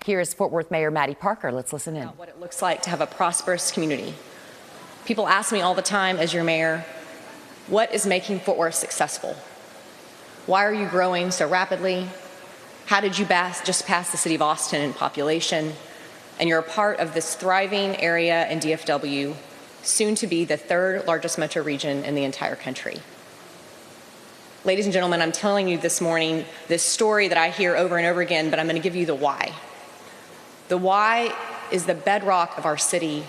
Here is Fort Worth Mayor Maddie Parker. Let's listen in. What it looks like to have a prosperous community. People ask me all the time, as your mayor, what is making Fort Worth successful? Why are you growing so rapidly? How did you just pass the city of Austin in population? And you're a part of this thriving area in DFW, soon to be the third largest metro region in the entire country. Ladies and gentlemen, I'm telling you this morning this story that I hear over and over again, but I'm going to give you the why. The why is the bedrock of our city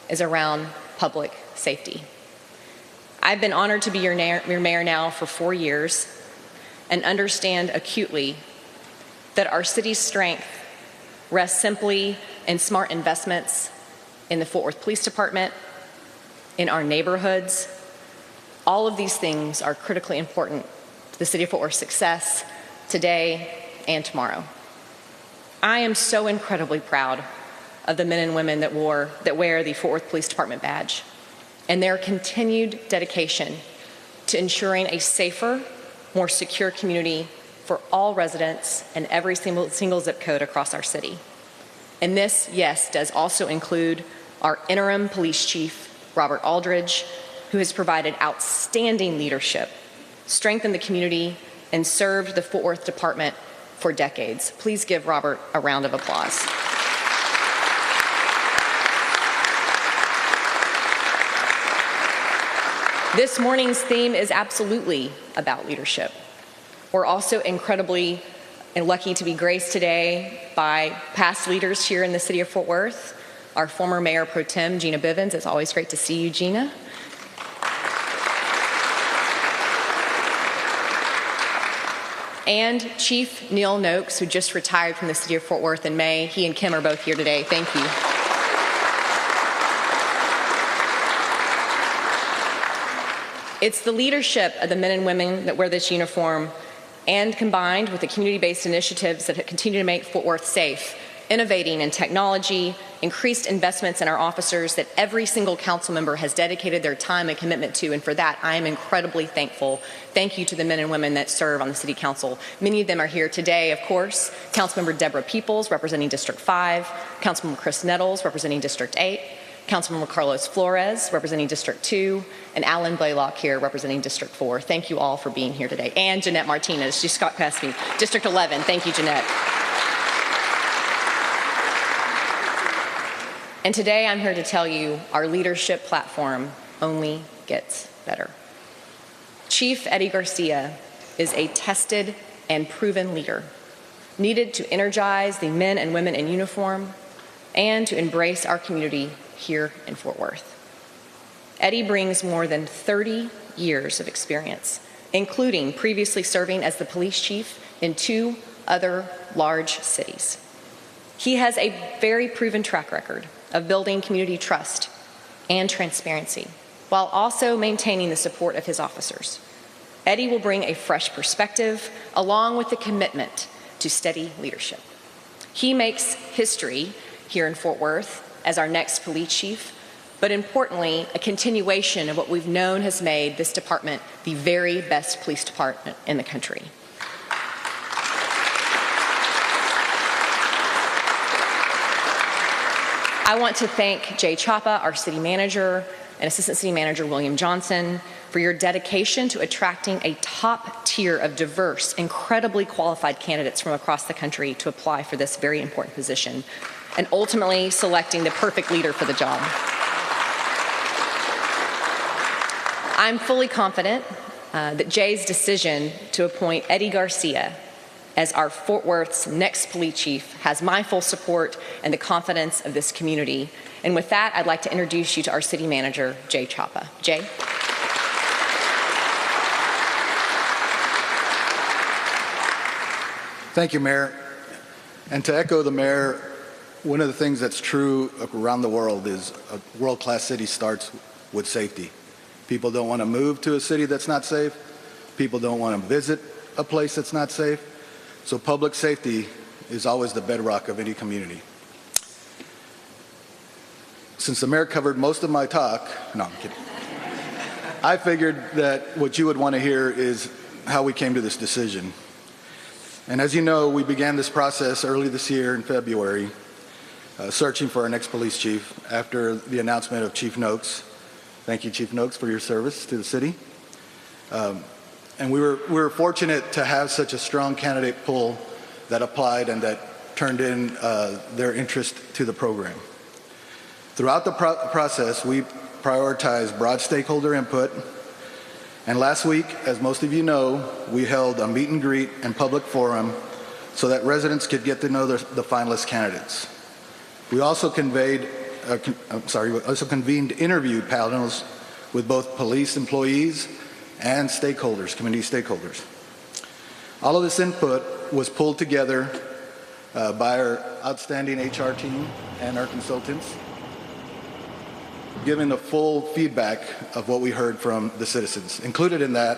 is around public safety. I've been honored to be your mayor now for 4 years and understand acutely that our city's strength rests simply in smart investments in the Fort Worth Police Department, in our neighborhoods. All of these things are critically important to the city of Fort Worth's success today and tomorrow. I am so incredibly proud of the men and women that wear the Fort Worth Police Department badge and their continued dedication to ensuring a safer, more secure community for all residents and every single zip code across our city. And this, yes, does also include our interim police chief, Robert Aldridge, who has provided outstanding leadership, strengthened the community, and served the Fort Worth Department for decades. Please give Robert a round of applause. This morning's theme is absolutely about leadership. We're also incredibly lucky to be graced today by past leaders here in the city of Fort Worth. Our former Mayor Pro Tem, Gina Bivens. It's always great to see you, Gina. And Chief Neil Noakes, who just retired from the city of Fort Worth in May. He and Kim are both here today. Thank you. It's the leadership of the men and women that wear this uniform, and combined with the community-based initiatives that continue to make Fort Worth safe, innovating in technology, increased investments in our officers that every single council member has dedicated their time and commitment to, and for that I am incredibly thankful. Thank you to the men and women that serve on the City Council. Many of them are here today, of course. Councilmember Deborah Peoples, representing District 5, Councilmember Chris Nettles, representing District 8, Councilmember Carlos Flores, representing District 2, and Alan Blaylock here, representing District 4. Thank you all for being here today. And Jeanette Martinez, she got past me, District 11. Thank you, Jeanette. And today I'm here to tell you our leadership platform only gets better. Chief Eddie Garcia is a tested and proven leader, needed to energize the men and women in uniform and to embrace our community here in Fort Worth. Eddie brings more than 30 years of experience, including previously serving as the police chief in 2 other large cities. He has a very proven track record of building community trust and transparency, while also maintaining the support of his officers. Eddie will bring a fresh perspective, along with the commitment to steady leadership. He makes history here in Fort Worth as our next police chief, but importantly, a continuation of what we've known has made this department the very best police department in the country. I want to thank Jay Chapa, our city manager, and Assistant City Manager William Johnson for your dedication to attracting a top tier of diverse, incredibly qualified candidates from across the country to apply for this very important position, and ultimately selecting the perfect leader for the job. I'm fully confident that Jay's decision to appoint Eddie Garcia as our Fort Worth's next police chief has my full support and the confidence of this community. And with that, I'd like to introduce you to our city manager, Jay Chapa. Jay? Thank you, Mayor. And to echo the mayor, one of the things that's true around the world is a world-class city starts with safety. People don't want to move to a city that's not safe. People don't want to visit a place that's not safe. So public safety is always the bedrock of any community. Since the mayor covered most of my talk, no, I'm kidding. I figured that what you would want to hear is how we came to this decision. And as you know, we began this process early this year in February, searching for our next police chief after the announcement of Chief Noakes. Thank you, Chief Noakes, for your service to the city. And we were fortunate to have such a strong candidate pool that applied and that turned in their interest to the program. Throughout the process, we prioritized broad stakeholder input. And last week, as most of you know, we held a meet and greet and public forum so that residents could get to know the finalist candidates. We also convened interview panels with both police employees and stakeholders, community stakeholders. All of this input was pulled together by our outstanding HR team and our consultants, giving the full feedback of what we heard from the citizens. Included in that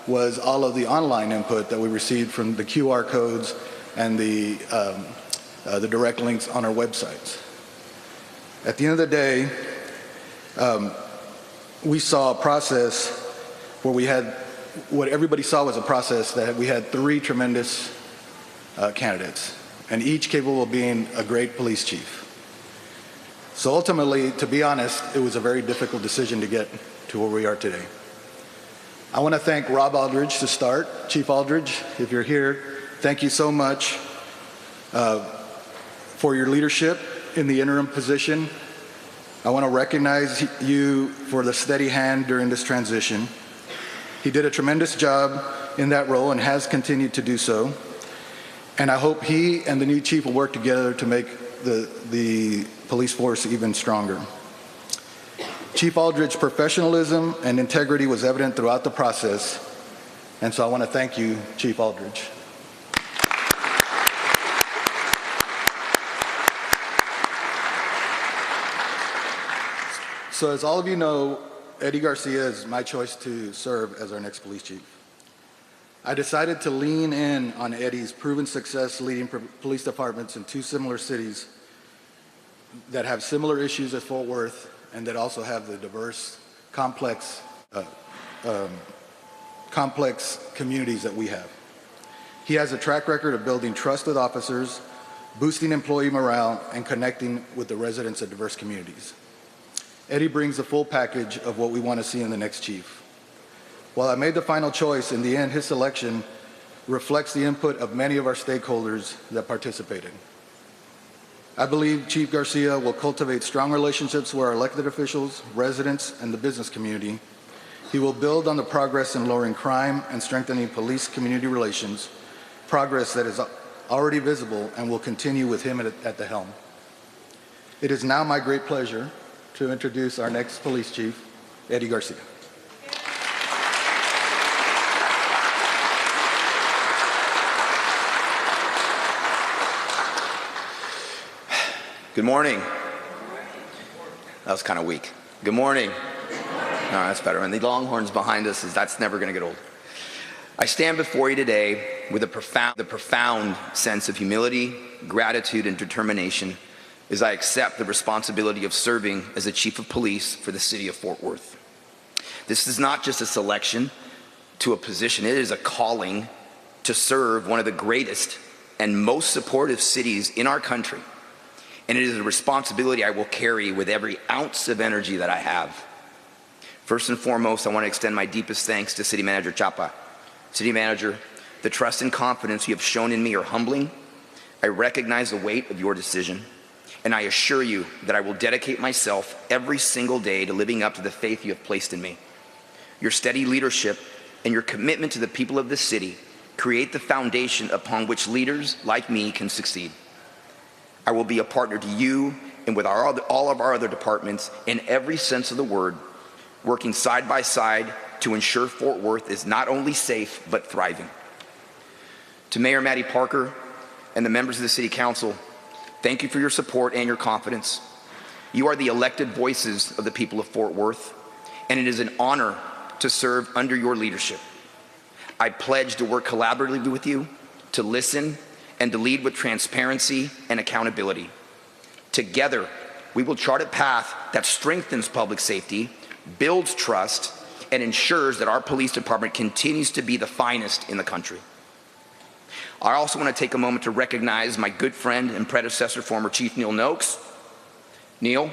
was all of the online input that we received from the QR codes and the direct links on our websites. At the end of the day, we saw a process where we had, what everybody saw was a process that we had 3 tremendous candidates, and each capable of being a great police chief. So ultimately, to be honest, it was a very difficult decision to get to where we are today. I want to thank Rob Aldridge to start. Chief Aldridge, if you're here, thank you so much for your leadership in the interim position. I want to recognize you for the steady hand during this transition. He did a tremendous job in that role and has continued to do so. And I hope he and the new chief will work together to make the police force even stronger. Chief Aldridge's professionalism and integrity was evident throughout the process, and so I want to thank you, Chief Aldridge. So as all of you know, Eddie Garcia is my choice to serve as our next police chief. I decided to lean in on Eddie's proven success leading police departments in 2 similar cities that have similar issues as Fort Worth and that also have the diverse, complex communities that we have. He has a track record of building trust with officers, boosting employee morale, and connecting with the residents of diverse communities. Eddie brings the full package of what we want to see in the next chief. While I made the final choice, in the end, his selection reflects the input of many of our stakeholders that participated. I believe Chief Garcia will cultivate strong relationships with our elected officials, residents, and the business community. He will build on the progress in lowering crime and strengthening police-community relations, progress that is already visible and will continue with him at the helm. It is now my great pleasure to introduce our next police chief, Eddie Garcia. Good morning. That was kind of weak. Good morning. No, that's better. And the Longhorns behind us, that's never going to get old. I stand before you today with a profound sense of humility, gratitude, and determination as I accept the responsibility of serving as the Chief of Police for the city of Fort Worth. This is not just a selection to a position, it is a calling to serve one of the greatest and most supportive cities in our country. And it is a responsibility I will carry with every ounce of energy that I have. First and foremost, I want to extend my deepest thanks to City Manager Chapa. City Manager, the trust and confidence you have shown in me are humbling. I recognize the weight of your decision, and I assure you that I will dedicate myself every single day to living up to the faith you have placed in me. Your steady leadership and your commitment to the people of this city create the foundation upon which leaders like me can succeed. I will be a partner to you and with all of our other departments in every sense of the word, working side by side to ensure Fort Worth is not only safe, but thriving. To Mayor Maddie Parker and the members of the City Council, thank you for your support and your confidence. You are the elected voices of the people of Fort Worth, and it is an honor to serve under your leadership. I pledge to work collaboratively with you, to listen, and to lead with transparency and accountability. Together, we will chart a path that strengthens public safety, builds trust, and ensures that our police department continues to be the finest in the country. I also want to take a moment to recognize my good friend and predecessor, former Chief Neil Noakes. Neil,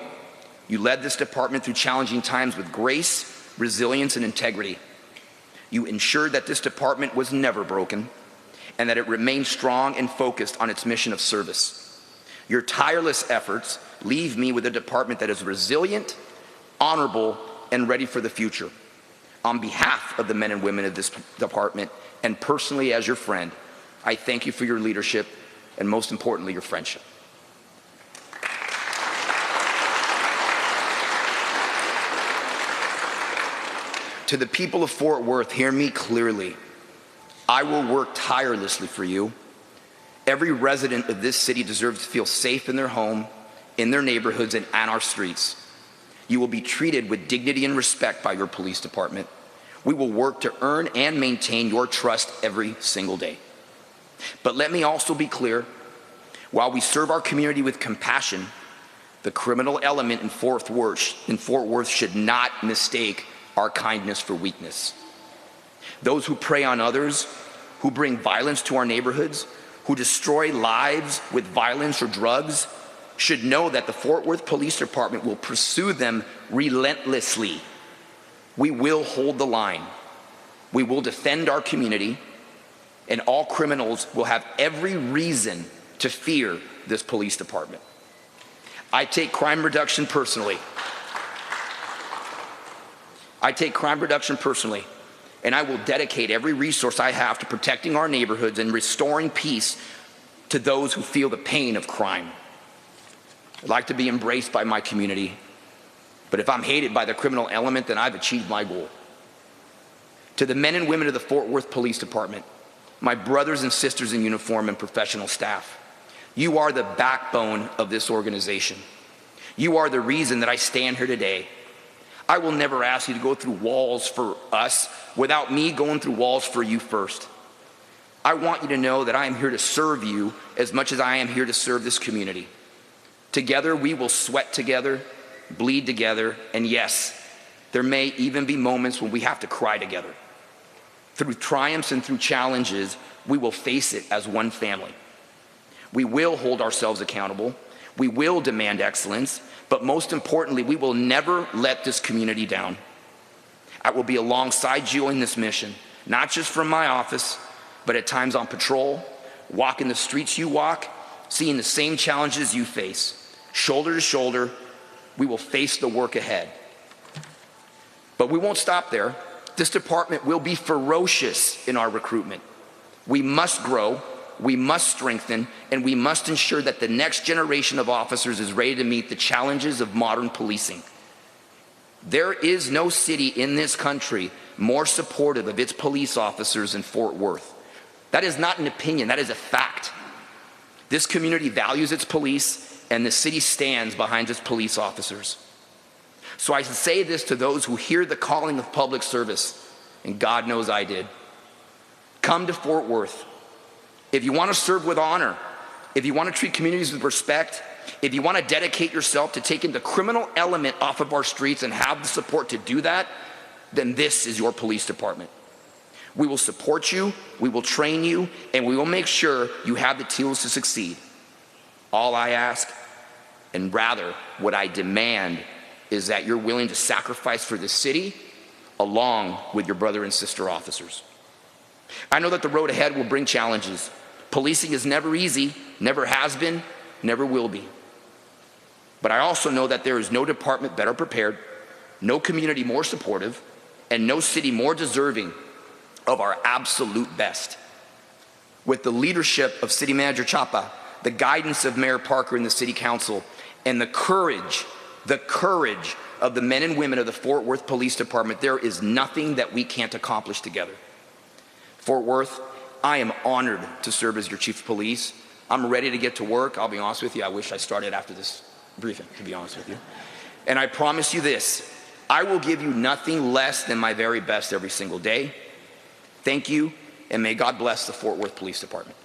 you led this department through challenging times with grace, resilience, and integrity. You ensured that this department was never broken and that it remained strong and focused on its mission of service. Your tireless efforts leave me with a department that is resilient, honorable, and ready for the future. On behalf of the men and women of this department, and personally as your friend, I thank you for your leadership and, most importantly, your friendship. To the people of Fort Worth, hear me clearly. I will work tirelessly for you. Every resident of this city deserves to feel safe in their home, in their neighborhoods, and on our streets. You will be treated with dignity and respect by your police department. We will work to earn and maintain your trust every single day. But let me also be clear, while we serve our community with compassion, the criminal element in Fort Worth should not mistake our kindness for weakness. Those who prey on others, who bring violence to our neighborhoods, who destroy lives with violence or drugs, should know that the Fort Worth Police Department will pursue them relentlessly. We will hold the line. We will defend our community, and all criminals will have every reason to fear this police department. I take crime reduction personally. And I will dedicate every resource I have to protecting our neighborhoods and restoring peace to those who feel the pain of crime. I'd like to be embraced by my community, but if I'm hated by the criminal element, then I've achieved my goal. To the men and women of the Fort Worth Police Department, my brothers and sisters in uniform and professional staff, you are the backbone of this organization. You are the reason that I stand here today. I will never ask you to go through walls for us without me going through walls for you first. I want you to know that I am here to serve you as much as I am here to serve this community. Together, we will sweat together, bleed together, and yes, there may even be moments when we have to cry together. Through triumphs and through challenges, we will face it as one family. We will hold ourselves accountable. We will demand excellence, but most importantly, we will never let this community down. I will be alongside you in this mission, not just from my office, but at times on patrol, walking the streets you walk, seeing the same challenges you face. Shoulder to shoulder, we will face the work ahead. But we won't stop there. This department will be ferocious in our recruitment. We must grow, we must strengthen, and we must ensure that the next generation of officers is ready to meet the challenges of modern policing. There is no city in this country more supportive of its police officers than Fort Worth. That is not an opinion, that is a fact. This community values its police, and the city stands behind its police officers. So I say this to those who hear the calling of public service, and God knows I did. Come to Fort Worth. If you want to serve with honor, if you want to treat communities with respect, if you want to dedicate yourself to taking the criminal element off of our streets and have the support to do that, then this is your police department. We will support you, we will train you, and we will make sure you have the tools to succeed. All I ask, and rather what I demand, is that you're willing to sacrifice for the city along with your brother and sister officers. I know that the road ahead will bring challenges. Policing is never easy, never has been, never will be. But I also know that there is no department better prepared, no community more supportive, and no city more deserving of our absolute best. With the leadership of City Manager Chapa, the guidance of Mayor Parker and the City Council, and the courage of the men and women of the Fort Worth Police Department, there is nothing that we can't accomplish together. Fort Worth, I am honored to serve as your Chief of Police. I'm ready to get to work. I'll be honest with you, I wish I started after this briefing, to be honest with you. And I promise you this, I will give you nothing less than my very best every single day. Thank you, and may God bless the Fort Worth Police Department.